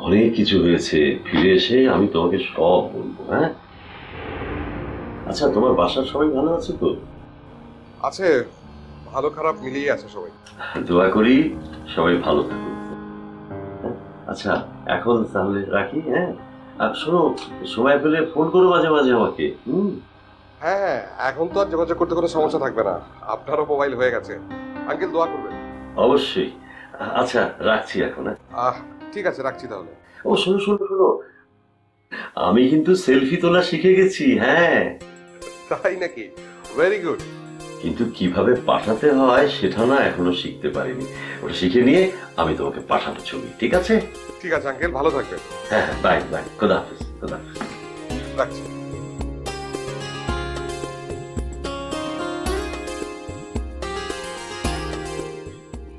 অনেক কিছু হয়েছে, ফিরে এসে আমি তোমাকে সব বলবো। হ্যাঁ, আচ্ছা তোমার বাসার সবাই ভালো আছে তো? আছে, ভালো খারাপ মিলিয়ে আছে সবাই। দোয়া করি সবাই ভালো থাকুক। আচ্ছা এখন তাহলে রাখি। হ্যাঁ, আর শোনো, সময় পেলে ফোন করো মাঝে মাঝে আমাকে। হ্যাঁ হ্যাঁ, এখন তো আর যোগাযোগ করতে কোনো সমস্যা থাকবে না, আপনারও মোবাইল হয়ে গেছে। আঙ্কেল দোয়া করবেন। অবশ্যই। আচ্ছা রাখছি এখন। হ্যাঁ, ঠিক আছে, রাখছি তাহলে। ও শোনো শোনো শোনো, আমি কিন্তু সেলফি তোলা শিখে গেছি। হ্যাঁ, তাই নাকি? Very good. কিন্তু কিভাবে পাঠাতে হয় সেটা না এখনো শিখতে পারিনি। ওটা শিখে নিয়ে আমি তোমাকে পাঠাবো ছবি, ঠিক আছে? ঠিক আছে আঙ্কেল, ভালো থাকবেন। হ্যাঁ হ্যাঁ, বাই বাই, খোদা হাফেজ, খোদা হাফেজ। রাখছি।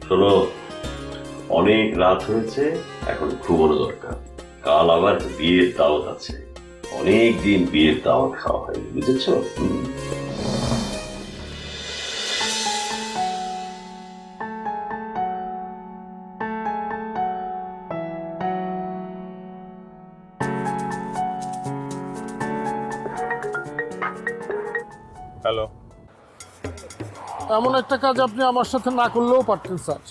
শোনো, অনেক রাত হয়েছে, এখন ঘুমানো দরকার। কাল আবার বিয়ের দাওয়াত আছে, অনেক দিন বিয়ের দাওয়াত খাওয়া হয়নি, বুঝেছো? হ্যালো। এমন একটা কাজ আপনি আমার সাথে না করলেও পারতেন স্যার।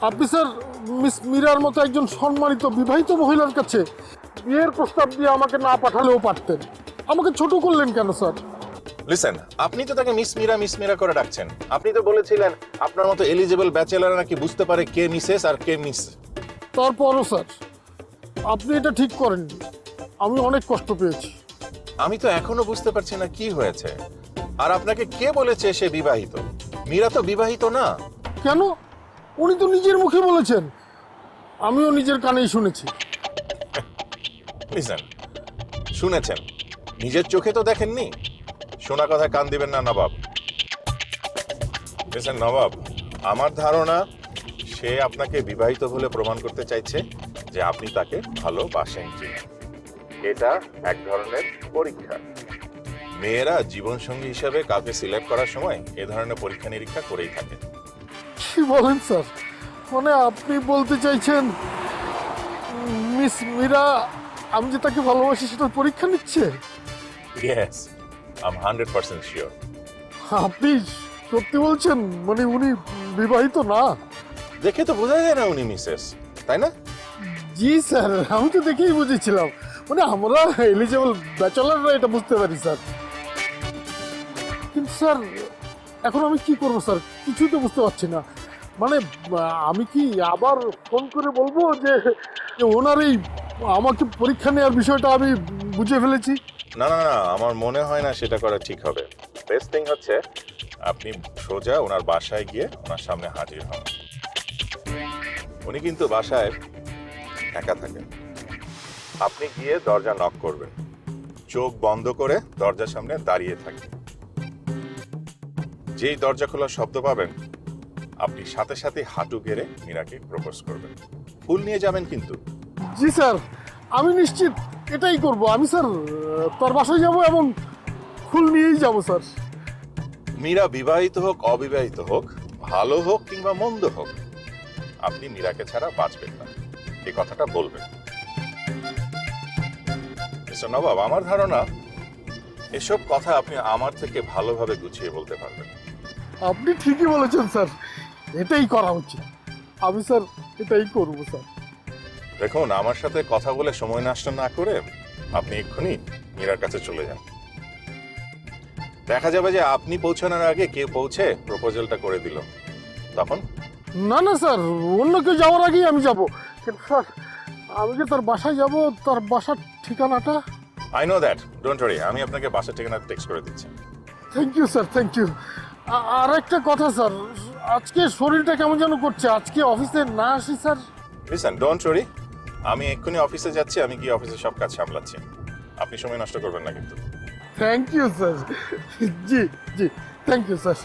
আপনি স্যার মিস মীরার মতো একজন সম্মানিত বিবাহিত মহিলার কাছে বিয়ের প্রস্তাব দিয়ে আমাকে না পাঠালেও পারতেন। আমাকে ছোট করলেন কেন স্যার? লিসেন, আপনি তো তাকে মিস মীরা করে ডাকছেন। আপনি তো বলেছিলেন আপনার মতো এলিজিবল ব্যাচেলর নাকি বুঝতে পারে কে মিসেস আর কে মিস। তারপরও স্যার আপনি এটা ঠিক করেননি, আমি অনেক কষ্ট পেয়েছি। আমি তো এখনো বুঝতে পারছি না কি হয়েছে। আর আপনাকে কে বলেছে সে বিবাহিত? মীরা তো বিবাহিত না। কেন? উনি তো নিজের মুখে বলেছেন, আমিও নিজের কানেই শুনেছি। লিসেন, শুনেছেন, নিজের চোখে তো দেখেননি। শোনা কথা কান দিবেন না নবাব। লিসেন নবাব, আমার ধারণা সে আপনাকে বিবাহিত বলে প্রমাণ করতে চাইছে যে আপনি তাকে ভালোবাসেন কিনা। এটা এক ধরনের পরীক্ষা। মেয়েরা জীবন সঙ্গী হিসেবে কাউকে সিলেক্ট করার সময় এ ধরনের পরীক্ষা নিরীক্ষা করেই থাকে। কি বলেন স্যার? মানে আপনি বলতে চাইছেন মিস মীরা আমি যে তাকে ভালোবাসি সেটার পরীক্ষা নিচ্ছে? Yes, I am 100% sure. আপনি সত্যি বলছেন? মানে উনি বিবাহিত না? দেখে তো বোঝা যায় না উনি মিসেস, তাই না? জি স্যার, আমি তো দেখেই বুঝেছিলাম। মানে আমরা এলিজেবল ব্যাচেলাররা এটা বুঝতে পারি স্যার। কিন্তু স্যার এখন আমি কি করবো স্যার, কিছুই তো বুঝতে পারছি না। মানে আমি কি আবার ফোন করে বলবো যে ওনার এই আমাকে পরীক্ষা নেওয়ার বিষয়টা আমি বুঝে ফেলেছি? না না না, আমার মনে হয় না সেটা করা ঠিক হবে। বেস্ট থিং হচ্ছে আপনি সোজা ওনার বাসায় গিয়ে ওনার সামনে হাজির হন। উনি কিন্তু বাসায় একা থাকেন। আপনি গিয়ে দরজা নক করবেন, চোখ বন্ধ করে দরজার সামনে দাঁড়িয়ে থাকবেন। যেই দরজা খোলার শব্দ পাবেন আপনি সাথে সাথে হাঁটু গেড়ে মীরাকে প্রপোজ করবেন। ফুল নিয়ে যাবেন কিন্তু। জি স্যার, আমি নিশ্চিত এটাই করব। আমি স্যার তার বাসায় যাব এবং ফুল নিয়েই যাব স্যার। মীরা বিবাহিত হোক অবিবাহিত হোক, ভালো হোক কিংবা মন্দ হোক, আপনি মীরাকে ছাড়া বাঁচবেন না, এই কথাটা বলবেন। মিস্টার নবাব, আমার ধারণা এসব কথা আপনি আমার থেকে ভালোভাবে গুছিয়ে বলতে পারবেন। আপনি ঠিকই বলেছেন স্যার, এটাই করা উচিত। আমি স্যার এটাই করব স্যার। দেখুন, আমার সাথে কথা বলে সময় নষ্ট না করে আপনি এক্ষুনি মীরার কাছে চলে যান। দেখা যাবে যে আপনি পৌঁছানোর আগে কেউ পৌঁছে প্রপোজালটা করে দিল, তখন? না না স্যার, অন্য কেউ যাওয়ার আগেই আমি যাব। কিন্তু স্যার আমি যে তার বাসায় যাব, তার বাসার ঠিকানাটা। I know that, don't worry, আমি আপনাকে বাসার ঠিকানা টেক্সট করে দিচ্ছি। Thank you sir, thank you. আর একটা কথা স্যার, আজকে শরীরটা কেমন যেন করছে, আজকে অফিসে না আসি স্যার? লিসেন, ডোন্ট ওয়ারি, আমি এক্ষুনি অফিসে যাচ্ছি, আমি গিয়ে অফিসে সব কাজ সামলাচ্ছি। আপনি সময় নষ্ট করবেন না কিন্তু। Thank you sir. জি জি, থ্যাংক ইউ স্যার।